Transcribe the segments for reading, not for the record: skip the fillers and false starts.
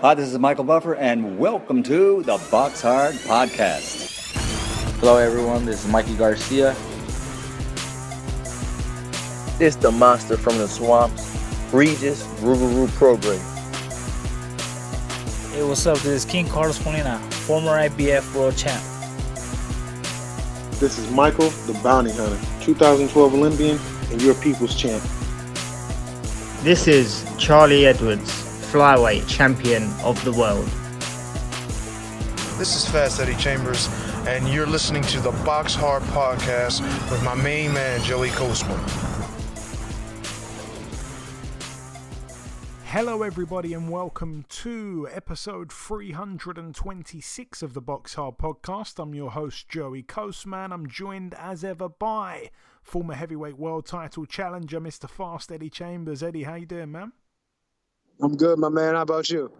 Hi, this is Michael Buffer, and welcome to the BoxHard Podcast. Hello, everyone. This is Mikey Garcia. It's the monster from the swamps, Regis Rougarou Prograis. Hey, what's up? This is King Carlos Molina, former IBF world champ. This is Michael, the Bounty Hunter, 2012 Olympian and your people's champ. This is Charlie Edwards, flyweight champion of the world. This is Fast Eddie Chambers, and you're listening to the BoxHard Podcast with my main man, Joey Coastman. Hello everybody and welcome to episode 326 of the BoxHard Podcast. I'm your host Joey Coastman. I'm joined as ever by former heavyweight world title challenger Mr. Fast Eddie Chambers. Eddie, how you doing, man? I'm good, my man. How about you?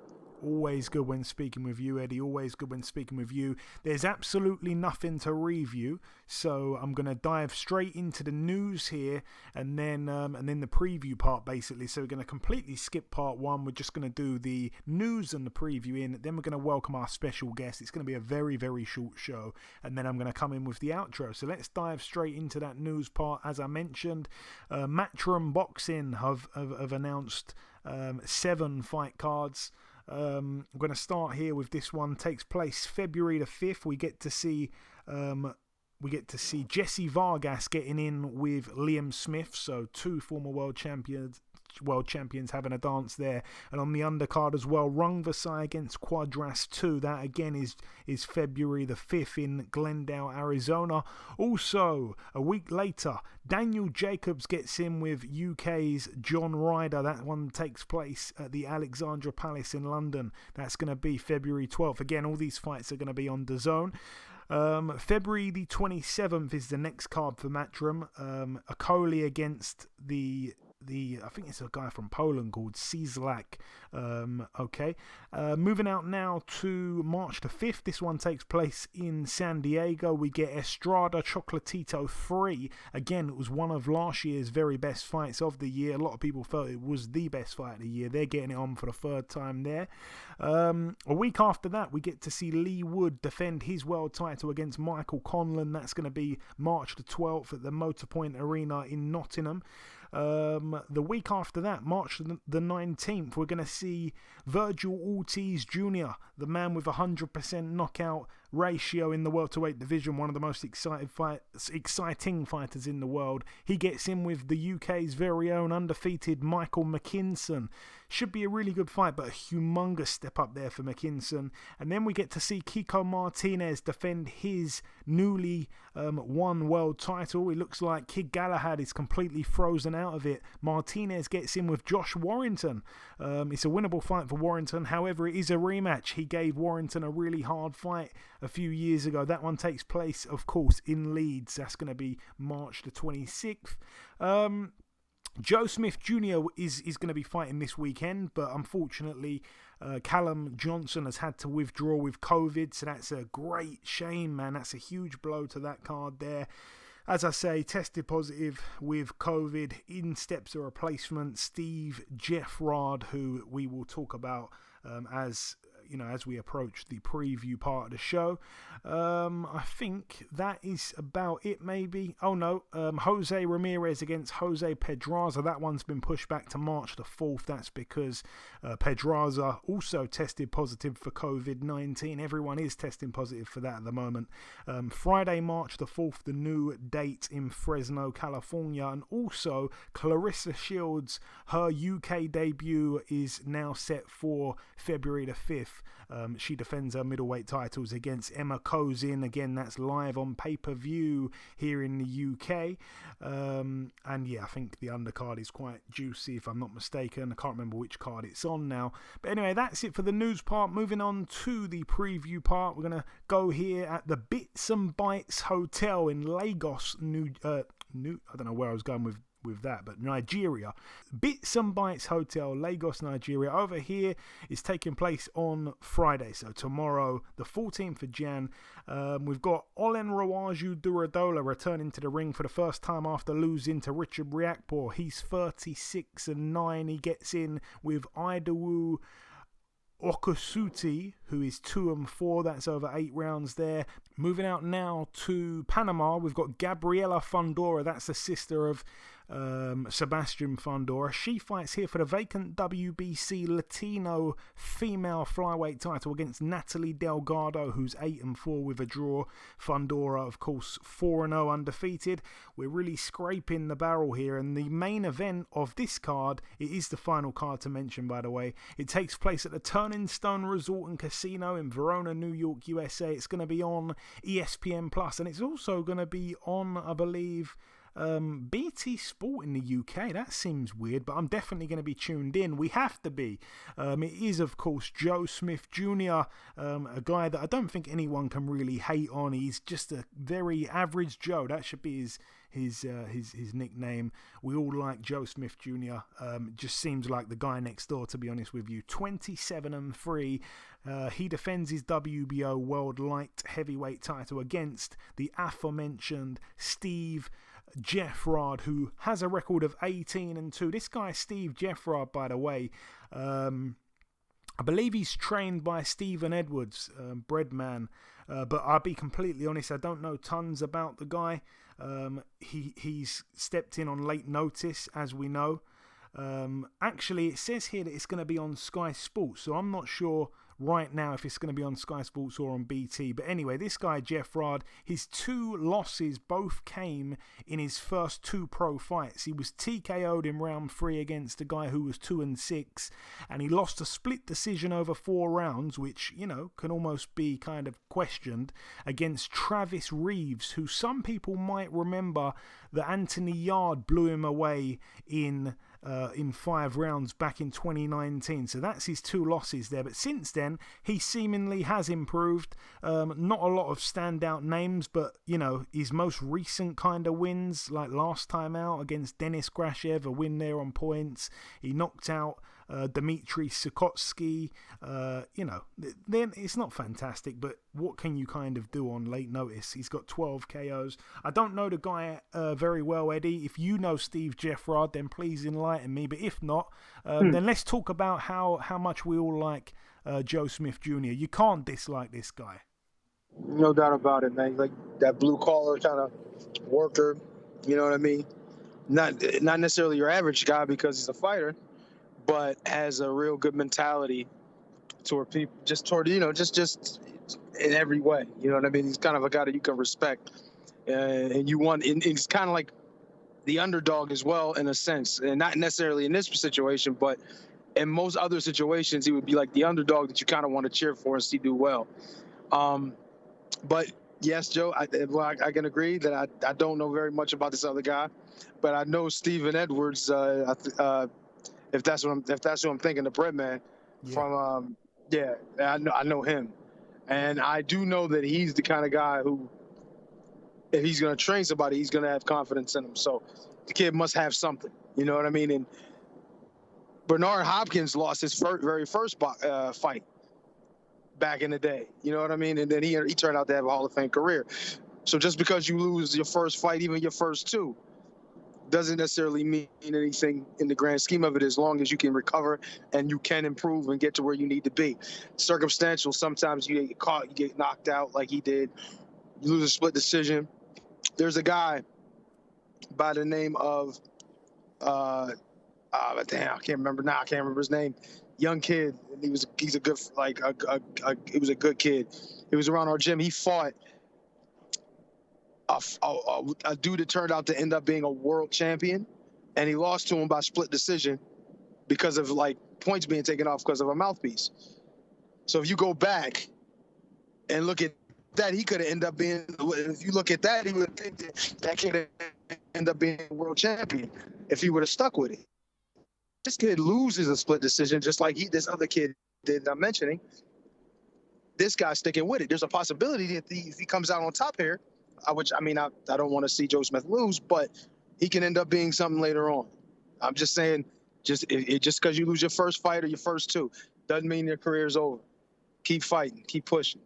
Always good when speaking with you, Eddie. Always good when speaking with you. There's absolutely nothing to review, so I'm going to dive straight into the news here and then the preview part, basically. So we're going to completely skip part one. We're just going to do the news and the preview in. Then we're going to welcome our special guest. It's going to be a very, very short show, and then I'm going to come in with the outro. So let's dive straight into that news part. As I mentioned, Matchroom Boxing have announced 7 fight cards. I'm going to start here with this one. Takes place February the 5th. We get to see Jesse Vargas getting in with Liam Smith. So 2 former world champions having a dance there. And on the undercard as well, Rung Vasai against Quadras 2. That again is February the 5th in Glendale, Arizona. Also, a week later, Daniel Jacobs gets in with UK's John Ryder. That one takes place at the Alexandra Palace in London. That's going to be February 12th. Again, all these fights are going to be on DAZN. February the 27th is the next card for Matchroom. Akoli against the I think it's a guy from Poland called Cieslak. Moving out now to March the 5th. This one takes place in San Diego. We get Estrada Chocolatito 3. Again, it was one of last year's very best fights of the year. A lot of people felt it was the best fight of the year. They're getting it on for the 3rd time there. A week after that, we get to see Lee Wood defend his world title against Michael Conlan. That's going to be March the 12th at the Motorpoint Arena in Nottingham. The week after that, March the 19th, we're going to see Virgil Ortiz Jr., the man with 100% knockout ratio in the welterweight division, one of the most exciting fighters in the world. He gets in with the UK's very own undefeated Michael McKinson. Should be a really good fight, but a humongous step up there for McKinson. And then we get to see Kiko Martinez defend his newly won world title. It looks like Kid Galahad is completely frozen out of it. Martinez gets in with Josh Warrington. It's a winnable fight for Warrington. However, it is a rematch. He gave Warrington a really hard fight a few years ago. That one takes place, of course, in Leeds. That's going to be March the 26th. Joe Smith Jr. is going to be fighting this weekend, but unfortunately, Callum Johnson has had to withdraw with COVID, so that's a great shame, man. That's a huge blow to that card there. As I say, tested positive with COVID. In steps a replacement, Steve Jeffrard, who we will talk about as we approach the preview part of the show. I think that is about it, maybe. Oh no, Jose Ramirez against Jose Pedraza. That one's been pushed back to March the 4th. That's because Pedraza also tested positive for COVID-19. Everyone is testing positive for that at the moment. Friday, March the 4th, the new date in Fresno, California. And also, Clarissa Shields, her UK debut is now set for February the 5th. She defends her middleweight titles against Emma Kozin. Again, that's live on pay-per-view here in the UK. And yeah, I think the undercard is quite juicy, if I'm not mistaken. I can't remember which card it's on now. But anyway, that's it for the news part. Moving on to the preview part. We're going to go here at the Bits and Bites Hotel in Lagos, I don't know where I was going with that, but Nigeria. Bits and Bites Hotel, Lagos, Nigeria. Over here is taking place on Friday, so tomorrow, the 14th of Jan. We've got Olen Rawaju Duradola returning to the ring for the first time after losing to Richard Riakporhe. He's 36-9. He gets in with Idawu Okusuti, who is 2-4. That's over 8 rounds there. Moving out now to Panama, we've got Gabriela Fundora. That's the sister of Sebastian Fundora. She fights here for the vacant WBC Latino female flyweight title against Natalie Delgado, who's 8-4 with a draw. Fundora, of course, 4-0 undefeated. We're really scraping the barrel here, and the main event of this card, it is the final card to mention, by the way. It takes place at the Turning Stone Resort and Casino in Verona, New York, USA. It's going to be on ESPN Plus, and it's also going to be on, I believe, BT Sport in the UK. That seems weird, but I'm definitely going to be tuned in. We have to be. It is, of course, Joe Smith Jr., a guy that I don't think anyone can really hate on. He's just a very average Joe. That should be his nickname. We all like Joe Smith Jr. Just seems like the guy next door, to be honest with you. 27-3. He defends his WBO World Light Heavyweight title against the aforementioned Steve Jeffrard, who has a record of 18-2. This guy, Steve Jeffrard, by the way, I believe he's trained by Stephen Edwards, Breadman. But I'll be completely honest, I don't know tons about the guy. He's stepped in on late notice, as we know. Actually, it says here that it's going to be on Sky Sports, so I'm not sure right now if it's going to be on Sky Sports or on BT. But anyway, this guy, Jeffrard, his 2 losses both came in his first 2 pro fights. He was TKO'd in round 3 against a guy who was 2-6, and he lost a split decision over 4 rounds, which, you know, can almost be kind of questioned, against Travis Reeves, who some people might remember that Anthony Yard blew him away in 5 rounds back in 2019. So that's his 2 losses there. But since then, he seemingly has improved. Not a lot of standout names, but, you know, his most recent kind of wins, like last time out against Denis Grashev, a win there on points. He knocked out Dmitry Sukotsky. You know, then it's not fantastic, but what can you kind of do on late notice? He's got 12 KOs. I don't know the guy very well, Eddie. If you know Steve Jeffrard, then please enlighten me. But if not, then let's talk about how much we all like Joe Smith Jr. You can't dislike this guy. No doubt about it, man. Like that blue collar kind of worker, you know what I mean? Not necessarily your average guy because he's a fighter, but has a real good mentality toward people, just in every way. You know what I mean? He's kind of a guy that you can respect, and you want. And it's kind of like the underdog as well, in a sense, and not necessarily in this situation, but in most other situations, he would be like the underdog that you kind of want to cheer for and see do well. But yes, Joe, I can agree that I don't know very much about this other guy, but I know Stephen Edwards. If that's who I'm thinking, the Breadman, from I know him, and I do know that he's the kind of guy who, if he's going to train somebody, he's going to have confidence in him. So the kid must have something, you know what I mean? And Bernard Hopkins lost his very first fight back in the day, you know what I mean? And then he turned out to have a Hall of Fame career. So just because you lose your first fight, even your first 2, doesn't necessarily mean anything in the grand scheme of it, as long as you can recover and you can improve and get to where you need to be. Circumstantial, sometimes you get caught, you get knocked out like he did, you lose a split decision. There's a guy by the name of I can't remember now. I can't remember his name. Young kid. And he's a good, like he was a good kid. He was around our gym. He fought a dude that turned out to end up being a world champion, and he lost to him by split decision because of like points being taken off because of a mouthpiece. So if you go back and look at that, he could have ended up being, if you look at that, he would think that kid end up being a world champion if he would have stuck with it. This kid loses a split decision just like this other kid did I'm mentioning. This guy's sticking with it. There's a possibility that if he comes out on top here, I don't want to see Joe Smith lose, but he can end up being something later on. I'm just saying, just because you lose your first fight or your first 2 doesn't mean your career's over. Keep fighting, keep pushing.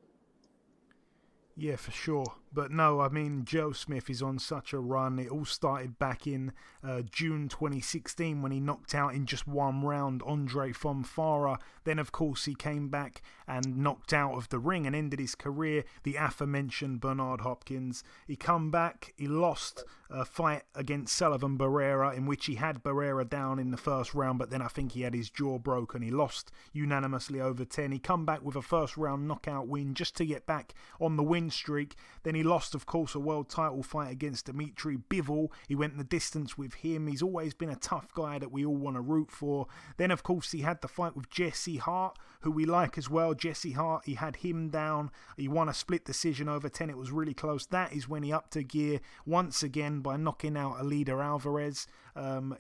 Yeah, for sure. But no, I mean, Joe Smith is on such a run. It all started back in June 2016 when he knocked out in just one round Andre Fonfara. Then, of course, he came back and knocked out of the ring and ended his career, the aforementioned Bernard Hopkins. He come back, he lost a fight against Sullivan Barrera in which he had Barrera down in the first round, but then I think he had his jaw broken. He lost unanimously over 10. He come back with a first round knockout win just to get back on the win streak. Then he lost, of course, a world title fight against Dimitri Bivol. He went the distance with him. He's always been a tough guy that we all want to root for. Then, of course, he had the fight with Jesse Hart, who we like as well. Jesse Hart, he had him down. He won a split decision over 10. It was really close. That is when he upped a gear once again by knocking out Alida Alvarez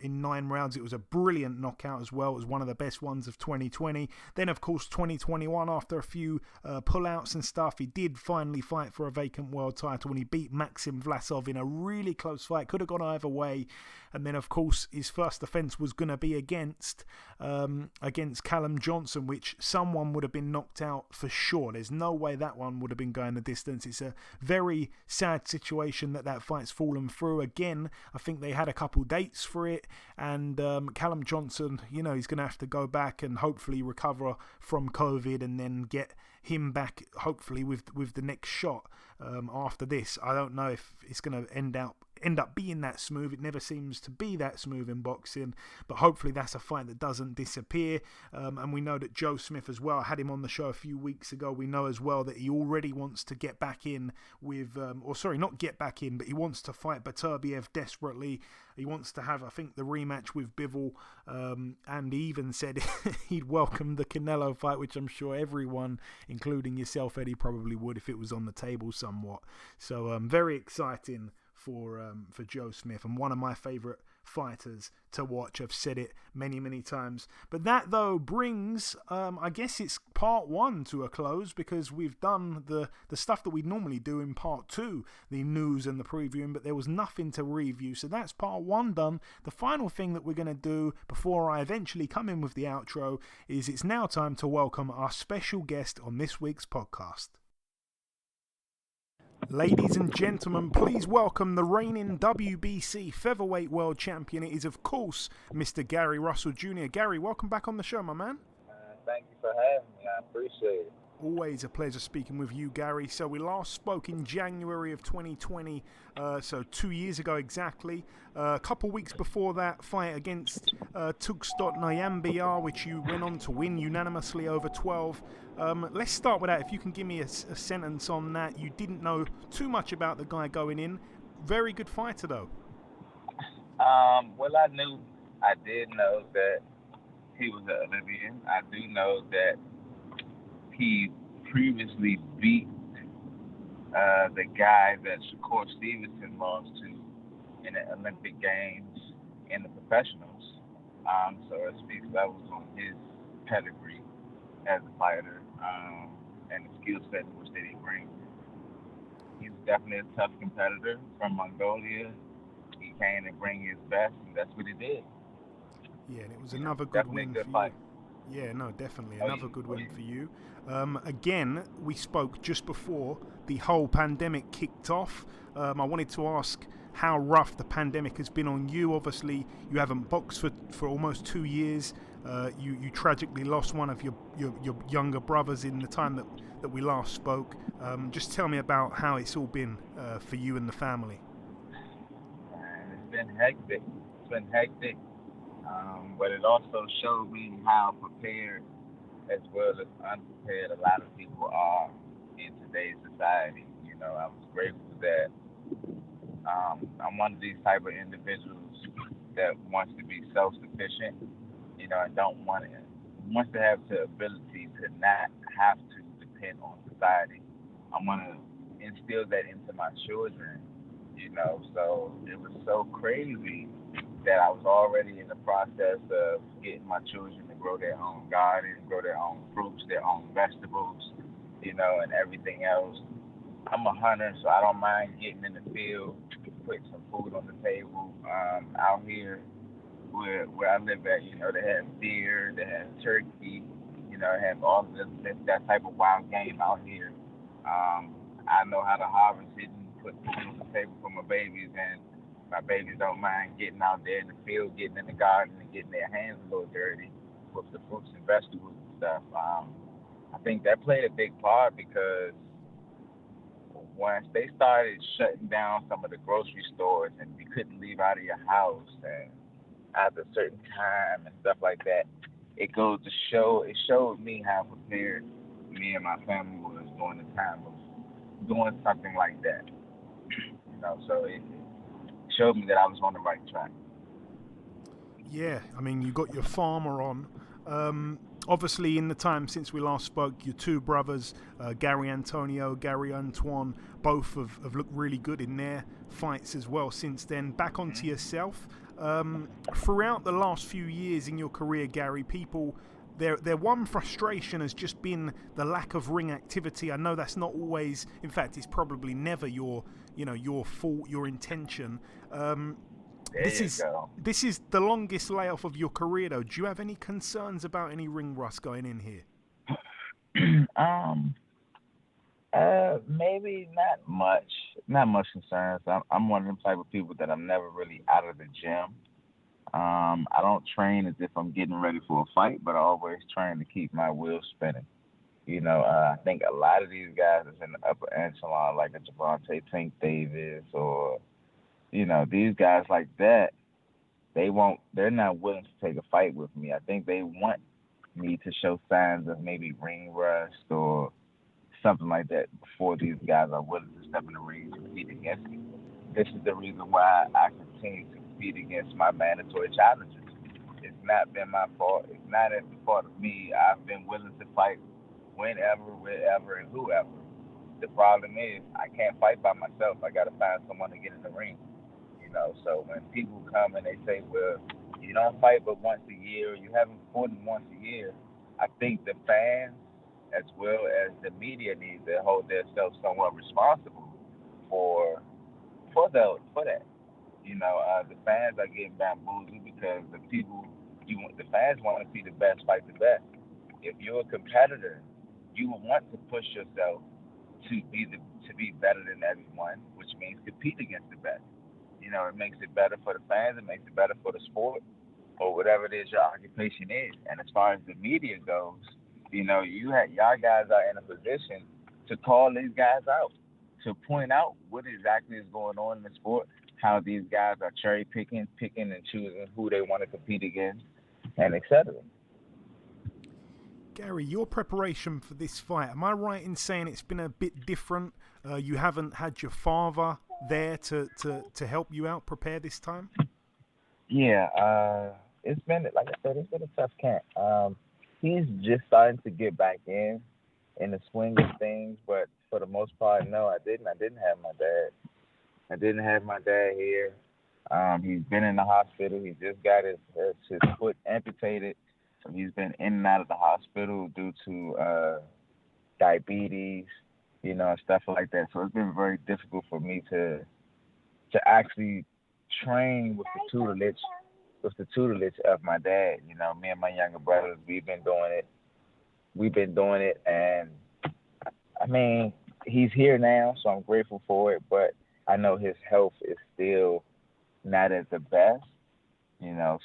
in 9 rounds. It was a brilliant knockout as well. It was one of the best ones of 2020. Then, of course, 2021, after a few pullouts and stuff, he did finally fight for a vacant world title and he beat Maxim Vlasov in a really close fight. Could have gone either way. And then, of course, his first defense was going to be against Callum Johnson, which someone would have been knocked out for sure. There's no way that one would have been going the distance. It's a very sad situation that fight's fallen through. Again, I think they had a couple dates for it, and Callum Johnson, you know, he's going to have to go back and hopefully recover from COVID and then get him back, hopefully, with the next shot after this. I don't know if it's going to end up being that smooth. It never seems to be that smooth in boxing, but hopefully that's a fight that doesn't disappear. And we know that Joe Smith as well, I had him on the show a few weeks ago. We know as well that he already wants to get back in with, not get back in, but he wants to fight Beterbiev desperately. He wants to have, I think, the rematch with Bivol, and he even said he'd welcome the Canelo fight, which I'm sure everyone, including yourself, Eddie, probably would if it was on the table somewhat. So very exciting for Joe Smith, and one of my favourite fighters to watch. I've said it many, many times. But that, though, brings, I guess it's part 1 to a close, because we've done the stuff that we normally do in part 2, the news and the previewing, but there was nothing to review. So that's part 1 done. The final thing that we're going to do before I eventually come in with the outro is it's now time to welcome our special guest on this week's podcast. Ladies and gentlemen, please welcome the reigning WBC featherweight world champion. It is, of course, Mr. Gary Russell Jr. Gary, welcome back on the show, my man. Thank you for having me. I appreciate it. Always a pleasure speaking with you, Gary. So we last spoke in January of 2020, so 2 years ago exactly. A couple weeks before that, fight against Tugstot Nyambayar, which you went on to win unanimously over 12. Let's start with that. If you can give me a sentence on that. You didn't know too much about the guy going in. Very good fighter, though. Well, I did know that he was an Olympian. I do know that he previously beat the guy that Shakur Stevenson lost to in the Olympic Games in the professionals. So it speaks levels on his pedigree as a fighter and the skill set in which that he brings. He's definitely a tough competitor from Mongolia. He came to bring his best, and that's what he did. Yeah, and it was another good win for fight. you. Yeah, no, definitely another good win for you. Again, we spoke just before the whole pandemic kicked off. I wanted to ask how rough the pandemic has been on you. Obviously, you haven't boxed for almost 2 years. You tragically lost one of your younger brothers in the time that we last spoke. Just tell me about how it's all been for you and the family. It's been hectic. But it also showed me how prepared as well as unprepared a lot of people are in today's society. You know, I was grateful that I'm one of these type of individuals that wants to be self-sufficient, you know, and wants to have the ability to not have to depend on society. I want to instill that into my children, you know, so it was so crazy that I was already in the process of getting my children to grow their own garden, grow their own fruits, their own vegetables, you know, and everything else. I'm a hunter, so I don't mind getting in the field, putting some food on the table. Out here where I live at, you know, they have deer, they have turkey, you know, they have all of that type of wild game out here. I know how to harvest it and put food on the table for my babies, and my babies don't mind getting out there in the field, getting in the garden, and getting their hands a little dirty with the fruits and vegetables and stuff. I think that played a big part because once they started shutting down some of the grocery stores and you couldn't leave out of your house and after a certain time and stuff like that, it showed me how prepared me and my family was during the time of doing something like that. So it showed me that I was on the right track. Yeah, I mean, you got your farmer on. Obviously, in the time since we last spoke, your two brothers, Gary Antonio, Gary Antoine, both have looked really good in their fights as well since then. Back onto yourself. Throughout the last few years in your career, Gary, their one frustration has just been the lack of ring activity. I know that's not always, in fact, it's probably never your fault, your intention. This is the longest layoff of your career, though. Do you have any concerns about any ring rust going in here? Maybe not much concerns. I'm one of them type of people that I'm never really out of the gym. I don't train as if I'm getting ready for a fight, but I always trying to keep my wheels spinning. I think a lot of these guys is in the upper echelon, like a Gervonta Davis or these guys like that, they're not willing to take a fight with me. I think they want me to show signs of maybe ring rust or something like that before these guys are willing to step in the ring to compete against me. This is the reason why I continue to compete against my mandatory challenges. It's not been my fault. It's not at the fault of me. I've been willing to fight whenever, wherever, and whoever. The problem is I can't fight by myself. I got to find someone to get in the ring. So when people come and they say, well, you don't fight but once a year, or you haven't fought once a year, I think the fans as well as the media need to hold themselves somewhat responsible for that. The fans are getting bamboozled because the fans want to see the best fight the best. If you're a competitor, you will want to push yourself to be better than everyone, which means compete against the best. It makes it better for the fans. It makes it better for the sport or whatever it is your occupation is. And as far as the media goes, y'all guys are in a position to call these guys out, to point out what exactly is going on in the sport, how these guys are cherry picking and choosing who they want to compete against, and etc. Gary, your preparation for this fight, am I right in saying it's been a bit different? You haven't had your father there to help you out prepare this time? Yeah, it's been, like I said, it's been a tough camp. He's just starting to get back in the swing of things, but for the most part, no, I didn't have my dad. I didn't have my dad here. He's been in the hospital. He just got his foot amputated. So he's been in and out of the hospital due to diabetes, stuff like that. So it's been very difficult for me to actually train with the tutelage of my dad. Me and my younger brothers, we've been doing it, and I mean, he's here now, so I'm grateful for it. But I know his health is still not at the best.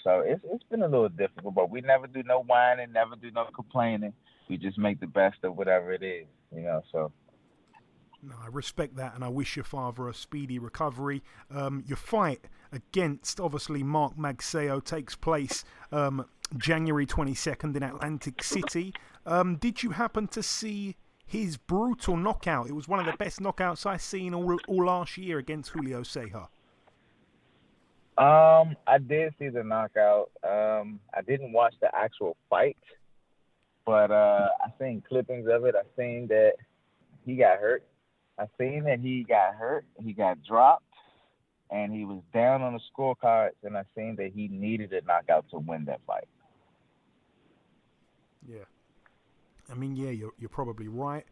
So it's been a little difficult, but we never do no whining, never do no complaining. We just make the best of whatever it is, so. No, I respect that, and I wish your father a speedy recovery. Your fight against, obviously, Mark Magsayo takes place January 22nd in Atlantic City. Did you happen to see his brutal knockout? It was one of the best knockouts I've seen all last year against Julio Ceja. I did see the knockout. I didn't watch the actual fight, but I seen clippings of it. I seen that he got hurt. He got dropped, and he was down on the scorecards, and I seen that he needed a knockout to win that fight. Yeah. I mean, yeah, you're probably right.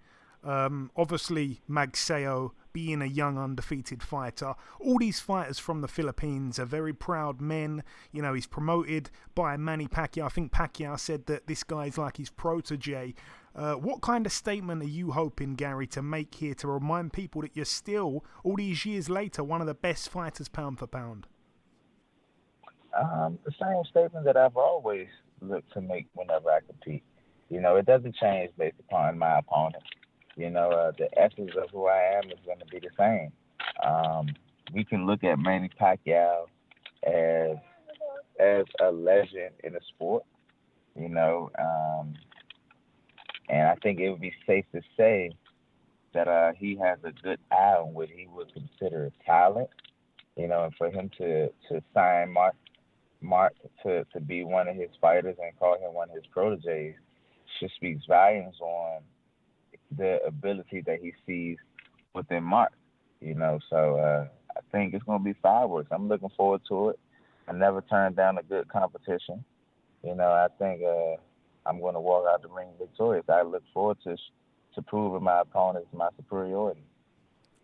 Obviously, Magsayo being a young undefeated fighter, all these fighters from the Philippines are very proud men. He's promoted by Manny Pacquiao. I think Pacquiao said that this guy's like his protege. What kind of statement are you hoping, Gary, to make here to remind people that you're still, all these years later, one of the best fighters pound for pound? The same statement that I've always looked to make whenever I compete. It doesn't change based upon my opponent. The essence of who I am is going to be the same. We can look at Manny Pacquiao as a legend in the sport, and I think it would be safe to say that he has a good eye on what he would consider talent, and for him to sign Mark to be one of his fighters and call him one of his proteges just speaks volumes on the ability that he sees within Mark, So I think it's going to be fireworks. I'm looking forward to it. I never turned down a good competition. I think I'm going to walk out the ring victorious. I look forward to proving my opponents my superiority.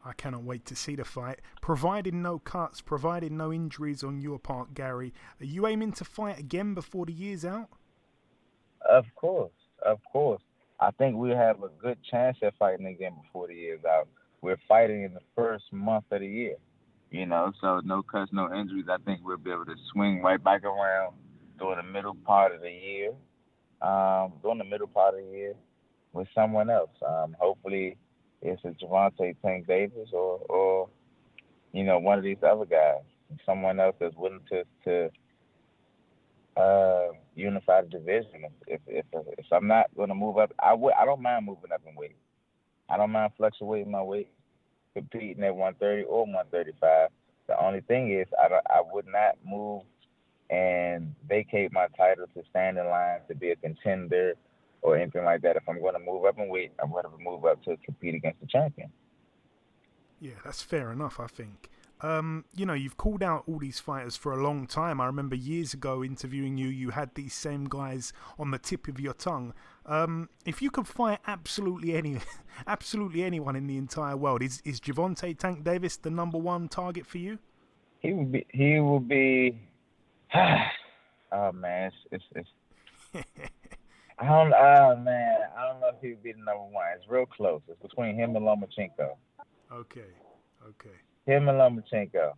I cannot wait to see the fight. Provided no cuts, provided no injuries on your part, Gary, are you aiming to fight again before the year's out? Of course. I think we have a good chance at fighting again before the year's out. We're fighting in the first month of the year, so no cuts, no injuries. I think we'll be able to swing right back around during the middle part of the year, with someone else. Hopefully it's a Gervonta Davis or one of these other guys, someone else that's willing to unify the division. If I'm not going to move up, I don't mind moving up in weight. I don't mind fluctuating my weight, competing at 130 or 135. The only thing is I would not move and vacate my title to stand in line to be a contender or anything like that. If I'm going to move up in weight, I'm going to move up to compete against the champion. Yeah, that's fair enough, I think. You've called out all these fighters for a long time. I remember years ago interviewing you, you had these same guys on the tip of your tongue. If you could fight absolutely anyone in the entire world, is Gervonta Tank Davis the number one target for you? He would be oh man, it's I don't know if he would be the number one. It's real close. It's between him and Lomachenko. Okay. Him and Lomachenko.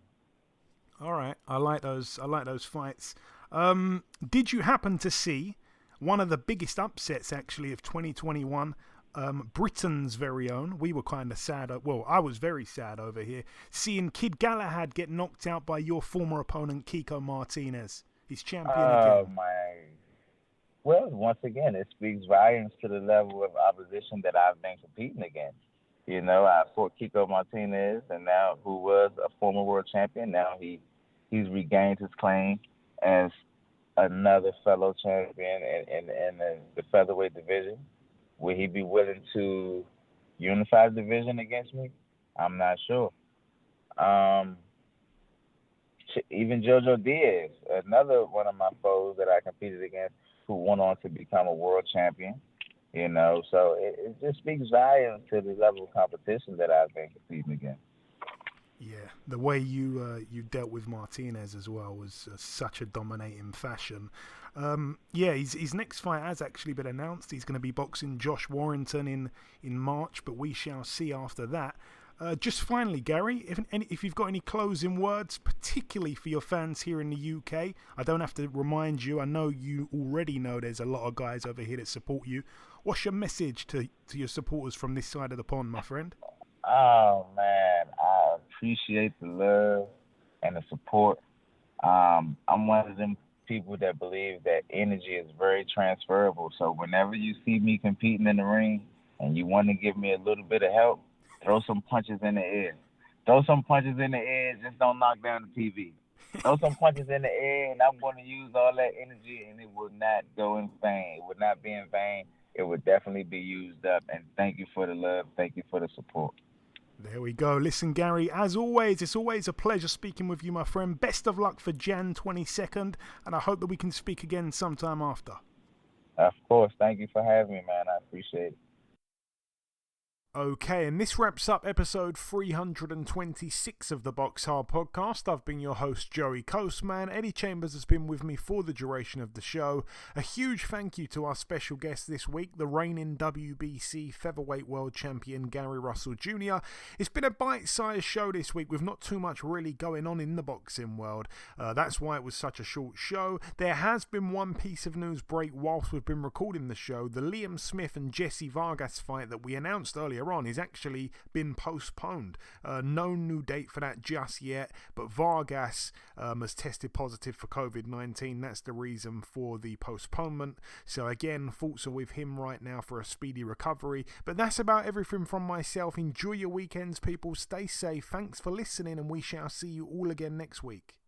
All right, I like those fights. Did you happen to see one of the biggest upsets actually of 2021? Britain's very own. We were kind of sad. Well, I was very sad over here seeing Kid Galahad get knocked out by your former opponent Kiko Martinez. He's champion again. Oh my! Well, once again, it speaks volumes to the level of opposition that I've been competing against. I fought Kiko Martinez, and now who was a former world champion. Now he's regained his claim as another fellow champion in the featherweight division. Will he be willing to unify the division against me? I'm not sure. Even Jojo Diaz, another one of my foes that I competed against, who went on to become a world champion. So it just speaks volumes to the level of competition that I've been competing against. Yeah, the way you dealt with Martinez as well was such a dominating fashion. His next fight has actually been announced. He's going to be boxing Josh Warrington in March, but we shall see after that. Just finally, Gary, if you've got any closing words, particularly for your fans here in the UK, I don't have to remind you. I know you already know there's a lot of guys over here that support you. What's your message to your supporters from this side of the pond, my friend? Oh, man, I appreciate the love and the support. I'm one of them people that believe that energy is very transferable. So whenever you see me competing in the ring and you want to give me a little bit of help, throw some punches in the air. Just don't knock down the TV. Throw some punches in the air, and I'm going to use all that energy, and it will not go in vain. It would not be in vain. It would definitely be used up. And thank you for the love. Thank you for the support. There we go. Listen, Gary, as always, it's always a pleasure speaking with you, my friend. Best of luck for Jan 22nd, and I hope that we can speak again sometime after. Of course. Thank you for having me, man. I appreciate it. Okay, and this wraps up episode 326 of the BoxHard Podcast. I've been your host, Joey Coastman. Eddie Chambers has been with me for the duration of the show. A huge thank you to our special guest this week, the reigning WBC Featherweight World Champion, Gary Russell Jr. It's been a bite-sized show this week with not too much really going on in the boxing world. That's why it was such a short show. There has been one piece of news break whilst we've been recording the show. The Liam Smith and Jesse Vargas fight that we announced earlier on is actually been postponed. No new date for that just yet, but Vargas has tested positive for COVID-19. That's the reason for the postponement. So again, thoughts are with him right now for a speedy recovery. But that's about everything from myself. Enjoy your weekends, people. Stay safe. Thanks for listening, and we shall see you all again next week.